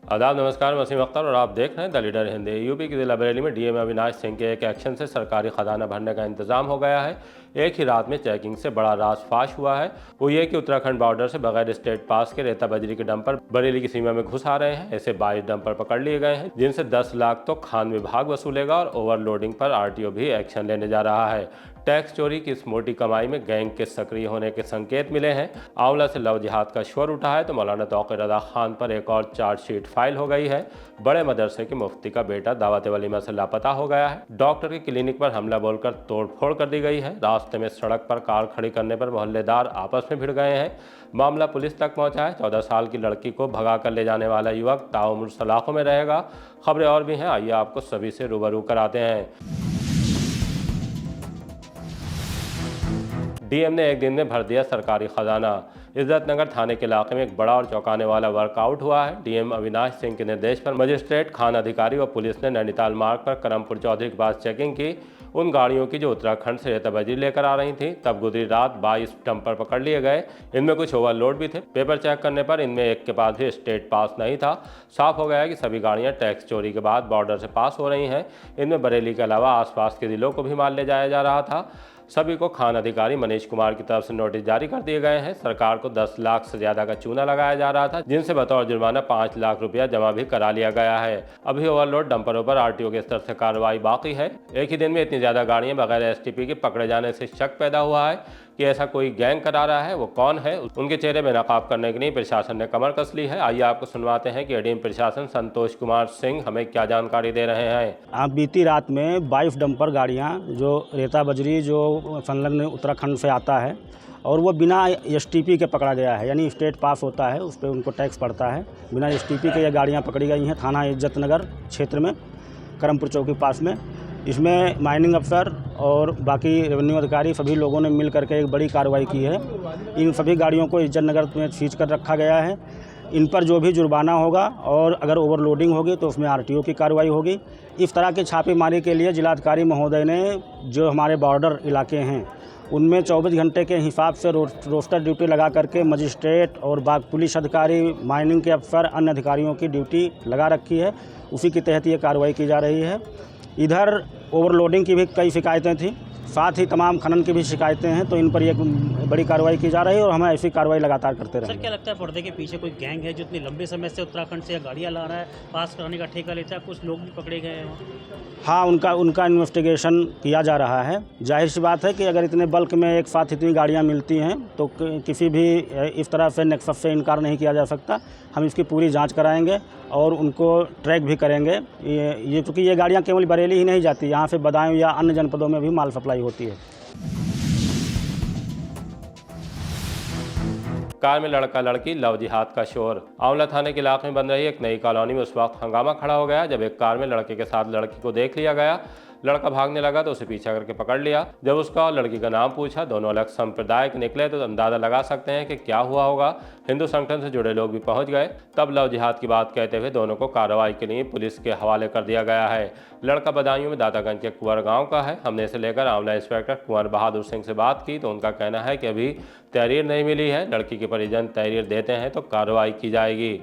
आदाब, नमस्कार। वसीम अख्तर और आप देख रहे हैं द लीडर हिंदी। यूपी के जिला बरेली में डीएम अविनाश सिंह के एक एक्शन से सरकारी खजाना भरने का इंतजाम हो गया है। एक ही रात में चेकिंग से बड़ा राज फाश हुआ है। वो ये कि उत्तराखंड बॉर्डर से बगैर स्टेट पास के रेता बजरी के डंपर बरेली की सीमा में घुस आ रहे हैं। ऐसे 22 डंपर पकड़ लिए गए हैं, जिनसे 10 लाख तो खान विभाग वसूलेगा और ओवरलोडिंग पर आरटीओ भी एक्शन लेने जा रहा है। टैक्स चोरी की इस मोटी कमाई में गैंग के सक्रिय होने के संकेत मिले हैं। आंवला से लव जिहाद का शोर उठा है तो मौलाना तौकीर रज़ा खान पर एक और चार्जशीट फाइल हो गई है। बड़े मदरसे के मुफ्ती का बेटा दावत वलीमा से लापता हो गया है। डॉक्टर के क्लिनिक पर हमला बोलकर तोड़फोड़ कर दी गई है। रास्ते में सड़क पर कार खड़ी करने पर मोहल्लेदार आपस में भिड़ गए हैं। मामला पुलिस तक पहुंचा है। 14 साल की लड़की को भगा कर ले जाने वाला युवक ताउम्र सलाखों में रहेगा। खबरें और भी हैं, आइए आपको सभी से रूबरू कराते हैं। डीएम ने एक दिन में भर दिया सरकारी खजाना। इज्जतनगर थाने के इलाके में एक बड़ा और चौंकाने वाला वर्कआउट हुआ है। डीएम अविनाश सिंह के निर्देश पर मजिस्ट्रेट, खान अधिकारी व पुलिस ने नैनीताल मार्ग पर करमपुर चौधरी के पास चेकिंग की। उन गाड़ियों की जो उत्तराखंड से रेता बजरी लेकर आ रही थी। तब गुजरी रात 22 डंपर पकड़ लिए गए। इनमें कुछ ओवरलोड भी थे। पेपर चेक करने पर इनमें एक के पास भी स्टेट पास नहीं था। साफ हो गया कि सभी गाड़ियां टैक्स चोरी के बाद बॉर्डर से पास हो रही हैं। इनमें बरेली के अलावा आसपास के जिलों को भी माल ले जाया जा रहा था। सभी को खान अधिकारी मनीष कुमार की तरफ से नोटिस जारी कर दिए गए हैं। सरकार को 10 लाख से ज्यादा का चूना लगाया जा रहा था, जिनसे बतौर जुर्माना 5 लाख रुपया जमा भी करा लिया गया है। अभी ओवरलोड डंपरों पर आरटीओ के स्तर से कार्रवाई बाकी है। एक ही दिन में इतनी ज्यादा गाड़ियां बगैर एसटीपी के पकड़े जाने से शक पैदा हुआ है कि ऐसा कोई गैंग करा रहा है। वो कौन है, उनके चेहरे में नकाब करने के लिए प्रशासन ने कमर कस ली है। आइए आपको सुनवाते हैं कि एडीएम प्रशासन संतोष कुमार सिंह हमें क्या जानकारी दे रहे हैं। आप बीती रात में 22 डंपर गाड़ियां जो रेता बजरी जो संलग्न उत्तराखंड से आता है और वो बिना एसटीपी के पकड़ा गया है, यानी स्टेट पास होता है, उस पर उनको टैक्स पड़ता है। बिना एसटीपी के ये गाड़ियां पकड़ी गई हैं थाना इज्जतनगर क्षेत्र में, करमपुर चौकी पास में। इसमें माइनिंग अफसर और बाकी रेवेन्यू अधिकारी सभी लोगों ने मिल करके एक बड़ी कार्रवाई की है। इन सभी गाड़ियों को इज्जतनगर में सीज कर रखा गया है। इन पर जो भी जुर्माना होगा और अगर ओवरलोडिंग होगी तो उसमें आरटीओ की कार्रवाई होगी। इस तरह की छापेमारी के लिए जिलाधिकारी महोदय ने जो हमारे बॉर्डर इलाके हैं उनमें 24 घंटे के हिसाब से रोस्टर ड्यूटी लगा करके मजिस्ट्रेट और पुलिस अधिकारी, माइनिंग के अफसर, अन्य अधिकारियों की ड्यूटी लगा रखी है। उसी के तहत ये कार्रवाई की जा रही है। इधर ओवरलोडिंग की भी कई शिकायतें थी, साथ ही तमाम खनन की भी शिकायतें हैं, तो इन पर एक बड़ी कार्रवाई की जा रही है और हम ऐसी कार्रवाई लगातार करते रहेंगे। सर, क्या लगता है पर्दे के पीछे कोई गैंग है जो इतनी लंबे समय से उत्तराखंड से गाड़ियाँ ला रहा है, पास कराने का ठेका लेता है? कुछ लोग भी पकड़े गए हैं? हाँ, उनका इन्वेस्टिगेशन किया जा रहा है। जाहिर सी बात है कि अगर इतने बल्क में एक साथ इतनी गाड़ियाँ मिलती हैं तो किसी भी इस तरह से नेक्सस से इनकार नहीं किया जा सकता। हम इसकी पूरी जांच कराएंगे और उनको ट्रैक भी करेंगे। ये क्योंकि ये गाड़ियाँ केवल बरेली ही नहीं जाती, यहाँ से बदायूं या अन्य जनपदों में भी माल सप्लाई होती है। कार में लड़का लड़की लव जिहाद का शोर। आंवला थाने के इलाके में बन रही एक नई कॉलोनी में उस वक्त हंगामा खड़ा हो गया जब एक कार में लड़के के साथ लड़की को देख लिया गया। लड़का भागने लगा तो उसे पीछा करके पकड़ लिया। जब उसका और लड़की का नाम पूछा, दोनों अलग संप्रदाय के निकले तो अंदाजा लगा सकते हैं कि क्या हुआ होगा। हिंदू संगठन से जुड़े लोग भी पहुंच गए। तब लव जिहाद की बात कहते हुए दोनों को कार्रवाई के लिए पुलिस के हवाले कर दिया गया है। लड़का बदायूं में दातागंज के कुंवर गांव का है। हमने इसे लेकर आंवला इंस्पेक्टर कुंवर बहादुर सिंह से बात की तो उनका कहना है कि अभी तहरीर नहीं मिली है। लड़की के परिजन तहरीर देते हैं तो कार्रवाई की जाएगी।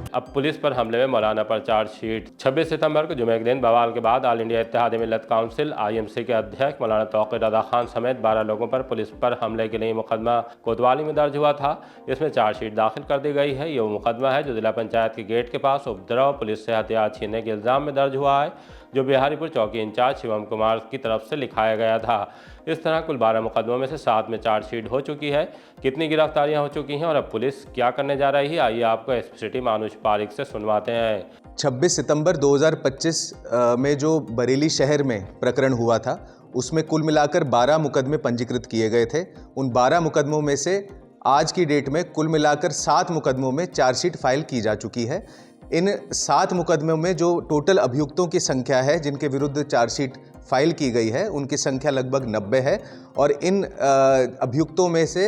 अब पुलिस पर हमले में मौलाना पर चार्जशीट। 26 सितंबर को जुमे के दिन बवाल के बाद ऑल इंडिया इत्तेहाद मिल्लत काउंसिल (IMC) के अध्यक्ष मौलाना तौकीर रज़ा खान समेत 12 लोगों पर पुलिस पर हमले के लिए मुकदमा कोतवाली में दर्ज हुआ था। इसमें चार्जशीट दाखिल कर दी गई है। ये वो मुकदमा है जो जिला पंचायत के गेट के पास उपद्रव, पुलिस से हथियार छीनने के इल्ज़ाम में दर्ज हुआ है, जो बिहारीपुर चौकी इंचार्ज शिवम कुमार की तरफ से लिखाया गया था। इस तरह कुल 12 मुकदमों में से 7 में चार्जशीट हो चुकी है। कितनी गिरफ्तारियां हो चुकी हैं और अब पुलिस क्या करने जा रही है, आइए आपको एसपी सिटी मानुष पारिक से सुनवाते हैं। 26 सितंबर 2025 में जो बरेली शहर में प्रकरण हुआ था उसमें कुल मिलाकर 12 मुकदमे पंजीकृत किए गए थे। उन 12 मुकदमों में से आज की डेट में कुल मिलाकर 7 मुकदमों में चार्जशीट फाइल की जा चुकी है। इन 7 मुकदमों में जो टोटल अभियुक्तों की संख्या है जिनके विरुद्ध चार्जशीट फाइल की गई है उनकी संख्या लगभग 90 है और इन अभियुक्तों में से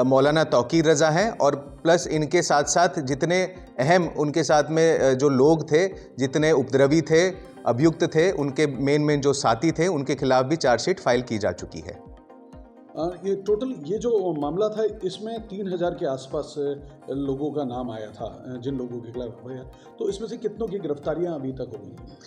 मौलाना तौकीर रज़ा हैं और प्लस इनके साथ साथ जितने अहम उनके साथ में जो लोग थे, जितने उपद्रवी थे, अभियुक्त थे, उनके मेन जो साथी थे, उनके खिलाफ भी चार्जशीट फाइल की जा चुकी है। ये टोटल ये जो मामला था इसमें 3000 के आसपास लोगों का नाम आया था, जिन लोगों के खिलाफ हुआ, तो इसमें से कितनों की गिरफ्तारियां अभी तक हो गई हैं?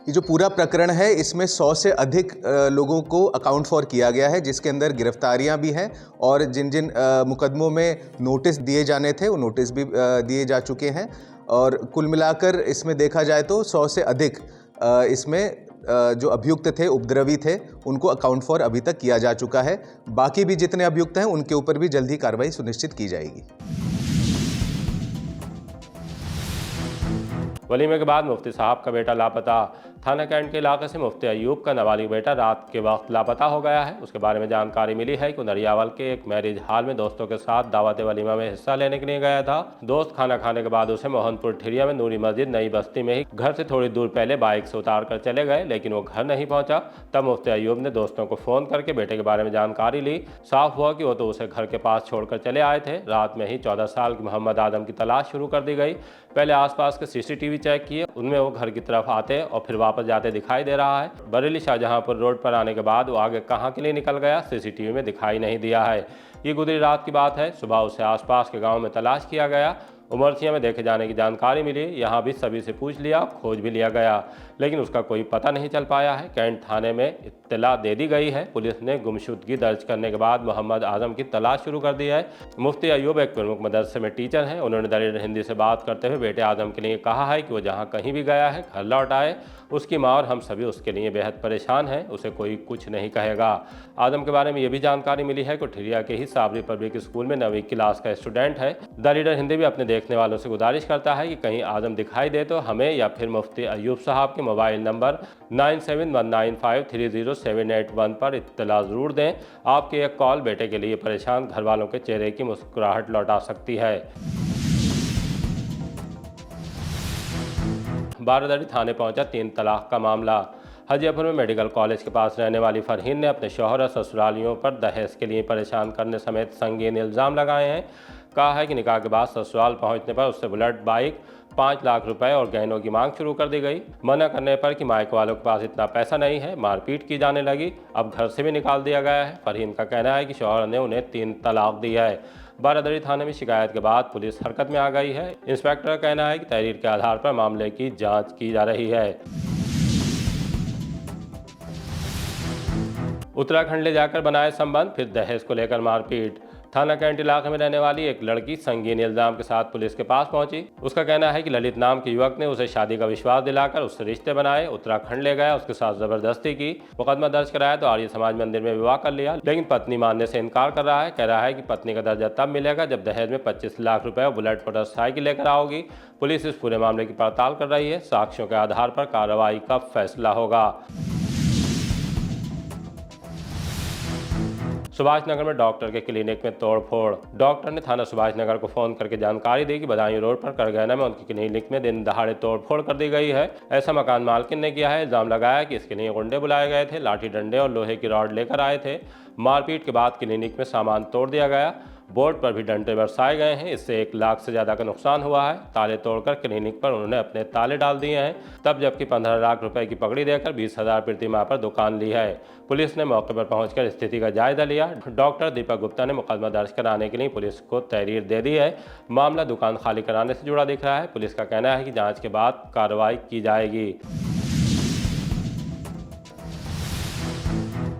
ये जो पूरा प्रकरण है इसमें 100 से अधिक लोगों को अकाउंट फॉर किया गया है, जिसके अंदर गिरफ्तारियां भी हैं और जिन जिन मुकदमों में नोटिस दिए जाने थे वो नोटिस भी दिए जा चुके हैं। और कुल मिलाकर इसमें देखा जाए तो 100 से अधिक इसमें जो अभियुक्त थे, उपद्रवी थे, उनको अकाउंट फॉर अभी तक किया जा चुका है। बाकी भी जितने अभियुक्त हैं उनके ऊपर भी जल्द ही कार्रवाई सुनिश्चित की जाएगी। वलीमे के बाद मुफ्ती साहब का बेटा लापता। थाना कैंट के इलाके से मुफ्ती अयूब का नाबालिग बेटा रात के वक्त लापता हो गया है। उसके बारे में जानकारी मिली है कि नरियावल के एक मैरिज हॉल में दोस्तों के साथ दावत वलीमा में हिस्सा लेने के लिए गया था। दोस्त खाना खाने के बाद उसे मोहनपुर ठिरिया में नूरी मस्जिद नई बस्ती में ही घर से थोड़ी दूर पहले बाइक से उतार कर चले गए, लेकिन वो घर नहीं पहुंचा। तब मुफ्ती अयूब ने दोस्तों को फ़ोन करके बेटे के बारे में जानकारी ली। साफ हुआ कि वो तो उसे घर के पास छोड़कर चले आए थे। रात में ही 14 साल के मोहम्मद आदम की तलाश शुरू कर दी गई। पहले आसपास के CCTV चेक किए, उनमें वो घर की तरफ आते और फिर वापस जाते दिखाई दे रहा है। बरेली शाहजहांपुर रोड पर आने के बाद वो आगे कहाँ के लिए निकल गया, CCTV में दिखाई नहीं दिया है। ये गुजरी रात की बात है। सुबह उसे आसपास के गांव में तलाश किया गया। उमरसिया में देखे जाने की जानकारी मिली। यहाँ भी सभी से पूछ लिया, खोज भी लिया गया, लेकिन उसका कोई पता नहीं चल पाया है। कैंट थाने में इत्तला दे दी गई है। पुलिस ने गुमशुदगी दर्ज करने के बाद मोहम्मद आजम की तलाश शुरू कर दी है। मुफ्ती अयूब एक प्रमुख मदरसे में टीचर हैं। उन्होंने दरियर हिंदी से बात करते हुए बेटे आजम के लिए कहा है कि वो जहाँ कहीं भी गया है घर लौट आए। उसकी माँ और हम सभी उसके लिए बेहद परेशान हैं। उसे कोई कुछ नहीं कहेगा। आजम के बारे में ये भी जानकारी मिली है कि ठिरिया के ही साबरी पब्लिक स्कूल में 9वीं क्लास का स्टूडेंट है। द लीडर हिंदी भी अपने देखने वालों से गुजारिश करता है कि कहीं आजम दिखाई दे तो हमें या फिर मुफ्ती अयूब साहब के मोबाइल नंबर 9719530781 पर इत्तला ज़रूर दें। आपकी एक कॉल बेटे के लिए परेशान घर वालों के चेहरे की मुस्कुराहट लौटा सकती है। बारादरी थाने पहुंचा 3 तलाक का मामला। हजियापुर में मेडिकल कॉलेज के पास रहने वाली फरहीन ने अपने शौहर और ससुरालियों पर दहेज के लिए परेशान करने समेत संगीन इल्ज़ाम लगाए हैं। कहा है कि निकाह के बाद ससुराल पहुंचने पर उससे बुलेट बाइक, 5 लाख रुपए और गहनों की मांग शुरू कर दी गई। मना करने पर कि मायके वालों के पास इतना पैसा नहीं है, मारपीट की जाने लगी। अब घर से भी निकाल दिया गया है। फरहीन का कहना है कि शौहर ने उन्हें 3 तलाक दी है। बारादरी थाने में शिकायत के बाद पुलिस हरकत में आ गई है। इंस्पेक्टर का कहना है कि तहरीर के आधार पर मामले की जांच की जा रही है। उत्तराखंड ले जाकर बनाए संबंध, फिर दहेज को लेकर मारपीट। थाना कैंट इलाके में रहने वाली एक लड़की संगीन इल्जाम के साथ पुलिस के पास पहुंची। उसका कहना है कि ललित नाम के युवक ने उसे शादी का विश्वास दिलाकर उससे रिश्ते बनाए, उत्तराखंड ले गया, उसके साथ जबरदस्ती की, मुकदमा दर्ज कराया तो आर्य समाज मंदिर में विवाह कर लिया, लेकिन पत्नी मानने से इनकार कर रहा है। कह रहा है कि पत्नी का दर्जा तब मिलेगा जब दहेज में 25 लाख रुपए और बुलेट मोटरसाइकिल लेकर आओगी। पुलिस इस पूरे मामले की पड़ताल कर रही है। साक्ष्यों के आधार पर कार्रवाई का फैसला होगा। सुभाष नगर में डॉक्टर के क्लिनिक में तोड़फोड़। डॉक्टर ने थाना सुभाष नगर को फोन करके जानकारी दी कि बदायूं रोड पर करगैना में उनकी क्लिनिक में दिन दहाड़े तोड़फोड़ कर दी गई है। ऐसा मकान मालकिन ने किया है। इल्जाम लगाया कि इसके लिए गुंडे बुलाए गए थे, लाठी डंडे और लोहे की रॉड लेकर आए थे। मारपीट के बाद क्लिनिक में सामान तोड़ दिया गया। बोर्ड पर भी डंडे बरसाए गए हैं। इससे 1 लाख से ज़्यादा का नुकसान हुआ है। ताले तोड़कर क्लिनिक पर उन्होंने अपने ताले डाल दिए हैं। तब जबकि 15 लाख रुपए की पकड़ी देकर 20,000 प्रति माह पर दुकान ली है। पुलिस ने मौके पर पहुंचकर स्थिति का जायजा लिया। डॉक्टर दीपक गुप्ता ने मुकदमा दर्ज कराने के लिए पुलिस को तहरीर दे दी है। मामला दुकान खाली कराने से जुड़ा दिख रहा है। पुलिस का कहना है कि जाँच के बाद कार्रवाई की जाएगी।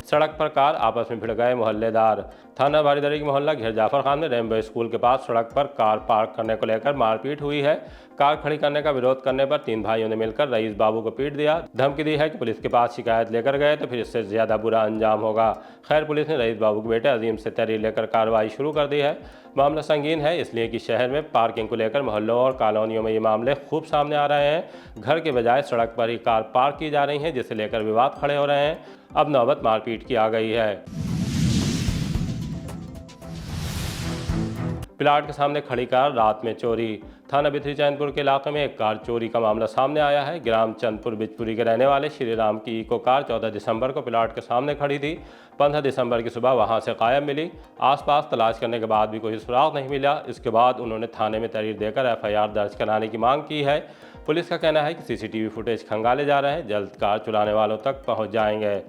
सड़क पर कार आपस में भिड़ गए मोहल्लेदार। थाना बारीदरी के मोहल्ला घेर जाफर खान में रेमबो स्कूल के पास सड़क पर कार पार्क करने को लेकर मारपीट हुई है। कार खड़ी करने का विरोध करने पर 3 भाइयों ने मिलकर रईस बाबू को पीट दिया। धमकी दी है कि पुलिस के पास शिकायत लेकर गए तो फिर इससे ज़्यादा बुरा अंजाम होगा। खैर, पुलिस ने रईस बाबू के बेटे अजीम से तहरीर लेकर कार्रवाई शुरू कर दी है। मामला संगीन है, इसलिए कि शहर में पार्किंग को लेकर मोहल्लों और कॉलोनियों में ये मामले खूब सामने आ रहे हैं। घर के बजाय सड़क पर ही कार पार्क की जा रही है, जिसे लेकर विवाद खड़े हो रहे हैं। अब नौबत मारपीट की आ गई है। प्लाट के सामने खड़ी कार रात में चोरी। थाना बिथरी चैनपुर के इलाके में एक कार चोरी का मामला सामने आया है। ग्राम चंदपुर बिजपुरी के रहने वाले श्री राम की इको कार 14 दिसंबर को प्लाट के सामने खड़ी थी। 15 दिसंबर की सुबह वहां से गायब मिली। आसपास तलाश करने के बाद भी कोई सुराग नहीं मिला। इसके बाद उन्होंने थाने में तहरीर देकर FIR दर्ज कराने की मांग की है। पुलिस का कहना है कि CCTV फुटेज खंगाले जा रहे हैं, जल्द कार चुराने वालों तक पहुँच जाएंगे।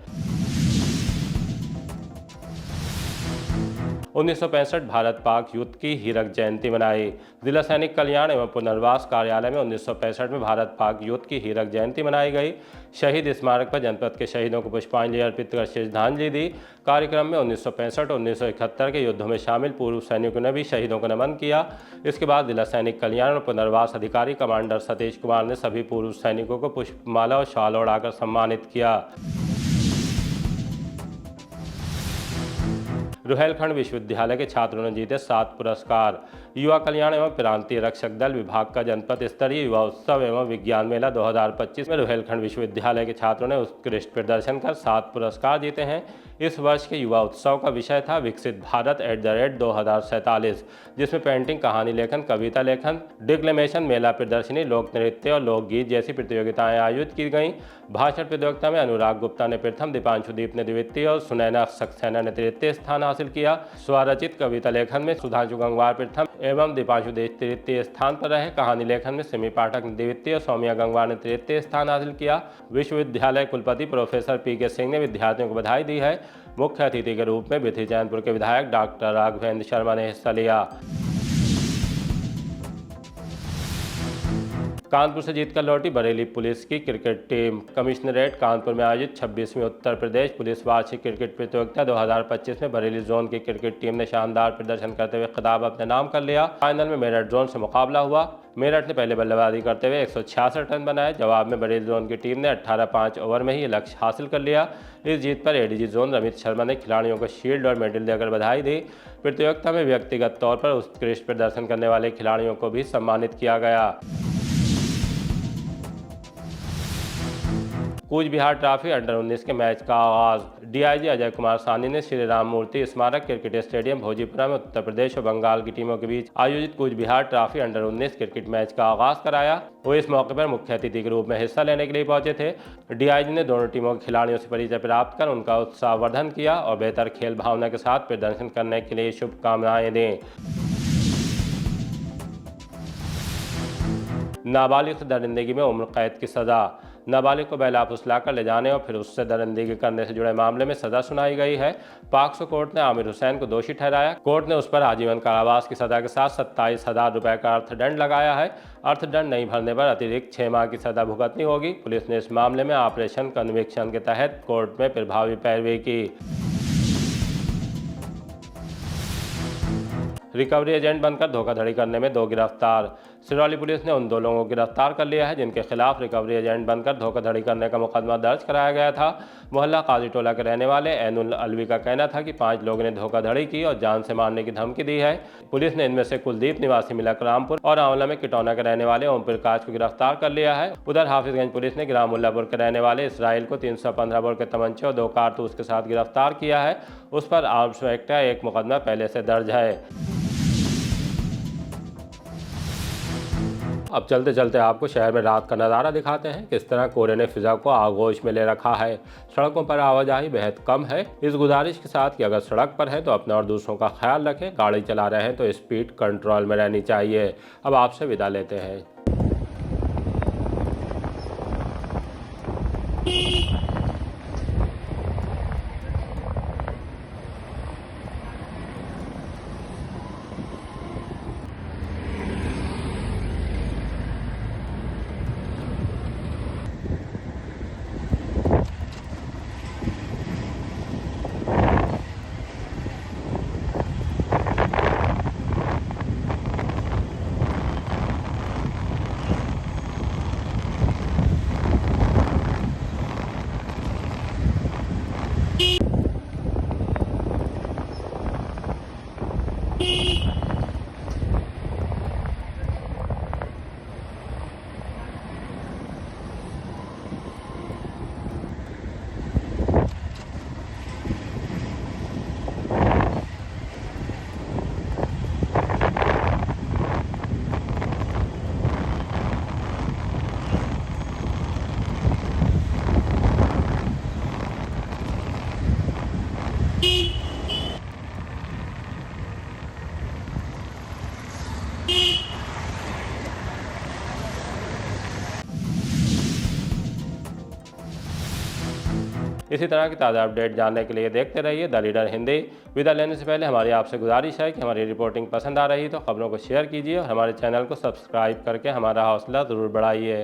1965 भारत पाक युद्ध की हीरक जयंती मनाई। जिला सैनिक कल्याण एवं पुनर्वास कार्यालय में 1965 में भारत पाक युद्ध की हीरक जयंती मनाई गई। शहीद स्मारक पर जनपद के शहीदों को पुष्पांजलि अर्पित कर श्रद्धांजलि दी। कार्यक्रम में 1965 और 1971 के युद्धों में शामिल पूर्व सैनिकों ने भी शहीदों को नमन किया। इसके बाद जिला सैनिक कल्याण और पुनर्वास अधिकारी कमांडर सतीश कुमार ने सभी पूर्व सैनिकों को पुष्पमाला और शाल ओढ़ाकर सम्मानित किया। रुहेलखंड विश्वविद्यालय के छात्रों ने जीते 7 पुरस्कार। युवा कल्याण एवं प्रांतीय रक्षक दल विभाग का जनपद स्तरीय युवा उत्सव एवं विज्ञान मेला 2025 में रुहेलखंड विश्वविद्यालय के छात्रों ने उत्कृष्ट प्रदर्शन कर 7 पुरस्कार जीते हैं। इस वर्ष के युवा उत्सव का विषय था विकसित भारत @ 2047, जिसमें पेंटिंग, कहानी लेखन, कविता लेखन, डिक्लेमेशन, मेला प्रदर्शनी, लोक नृत्य और लोकगीत जैसी प्रतियोगिताएं आयोजित की गईं। भाषण प्रतियोगिता में अनुराग गुप्ता ने प्रथम, दीपांशुदीप ने द्वितीय और सुनैना सक्सेना ने तृतीय स्थान हासिल किया। स्वरचित कविता लेखन में सुधांशु गंगवार प्रथम एवं दीपांशुदीप तृतीय स्थान पर रहे। कहानी लेखन में सिमी पाठक ने द्वितीय और सौम्या गंगवार ने तृतीय स्थान हासिल किया। विश्वविद्यालय कुलपति प्रोफेसर PK सिंह ने विद्यार्थियों को बधाई दी है। मुख्य अतिथि के रूप में बिथी चैनपुर के विधायक डॉक्टर राघवेंद्र शर्मा ने हिस्सा लिया। कानपुर से जीतकर लौटी बरेली पुलिस की क्रिकेट टीम। कमिश्नरेट कानपुर में आयोजित 26वीं उत्तर प्रदेश पुलिस वार्षिक क्रिकेट प्रतियोगिता 2025 में बरेली जोन की क्रिकेट टीम ने शानदार प्रदर्शन करते हुए खिताब अपने नाम कर लिया। फाइनल में मेरठ जोन से मुकाबला हुआ। मेरठ ने पहले बल्लेबाजी करते हुए 166 रन बनाए। जवाब में बरेली जोन की टीम ने 18-5 ओवर में ही लक्ष्य हासिल कर लिया। इस जीत पर ADG जोन रमित शर्मा ने खिलाड़ियों को शील्ड और मेडल देकर बधाई दी। प्रतियोगिता में व्यक्तिगत तौर पर उत्कृष्ट प्रदर्शन करने वाले खिलाड़ियों को भी सम्मानित किया गया। कूच बिहार ट्रॉफी अंडर-19 के मैच का आगाज। DIG अजय कुमार सानी ने श्री राम मूर्ति स्मारक क्रिकेट स्टेडियम भोजीपुरा में उत्तर प्रदेश और बंगाल की टीमों के बीच आयोजित Cooch Behar trophy under nineteen cricket match का आगाज कराया। वो इस मौके पर मुख्य अतिथि के रूप में हिस्सा लेने के लिए पहुंचे थे। DIG ने दोनों टीमों के खिलाड़ियों से परिचय प्राप्त कर उनका उत्साहवर्धन किया और बेहतर खेल भावना के साथ प्रदर्शन करने के लिए शुभकामनाएं दी। नाबालिग से दरिंदगी में उम्र कैद की सजा। नाबालिग को बैला फुसलाकर ले जाने और फिर उससे दरिंदगी करने से जुड़े मामले में सजा सुनाई गई है। पाक्सो कोर्ट ने आमिर हुसैन को दोषी ठहराया। कोर्ट ने उस पर आजीवन कारावास की सजा के साथ 27,000 रुपए का अर्थदंड लगाया है। अर्थदंड नहीं भरने पर अतिरिक्त 6 माह की सजा भुगतनी होगी। पुलिस ने इस मामले में ऑपरेशन कन्विक्शन के तहत कोर्ट में प्रभावी पैरवी की। रिकवरी एजेंट बनकर धोखाधड़ी करने में 2 गिरफ्तार। सिरौली पुलिस ने उन 2 लोगों को गिरफ्तार कर लिया है जिनके खिलाफ रिकवरी एजेंट बनकर धोखाधड़ी करने का मुकदमा दर्ज कराया गया था। मोहल्ला काजी टोला के रहने वाले ऐनुल अलवी का कहना था कि 5 लोगों ने धोखाधड़ी की और जान से मारने की धमकी दी है। पुलिस ने इनमें से कुलदीप निवासी मिलक रामपुर और आंवला में किटौना के रहने वाले ओम प्रकाश को गिरफ्तार कर लिया है। उधर हाफिजगंज पुलिस ने ग्राम मुल्लापुर के रहने वाले इसराइल को 315 बोर के तमंचे और 2 कारतूस के साथ गिरफ्तार किया है। उस पर आर्म्स एक्ट का 1 मुकदमा पहले से दर्ज है। अब चलते चलते आपको शहर में रात का नज़ारा दिखाते हैं। किस तरह कोहरे ने फिजा को आगोश में ले रखा है। सड़कों पर आवाजाही बेहद कम है। इस गुजारिश के साथ कि अगर सड़क पर है तो अपने और दूसरों का ख्याल रखें। गाड़ी चला रहे हैं तो स्पीड कंट्रोल में रहनी चाहिए। अब आपसे विदा लेते हैं। इसी तरह की ताज़ा अपडेट जानने के लिए देखते रहिए द लीडर हिंदी। विदा लेने से पहले हमारी आपसे गुजारिश है कि हमारी रिपोर्टिंग पसंद आ रही तो खबरों को शेयर कीजिए और हमारे चैनल को सब्सक्राइब करके हमारा हौसला ज़रूर बढ़ाइए।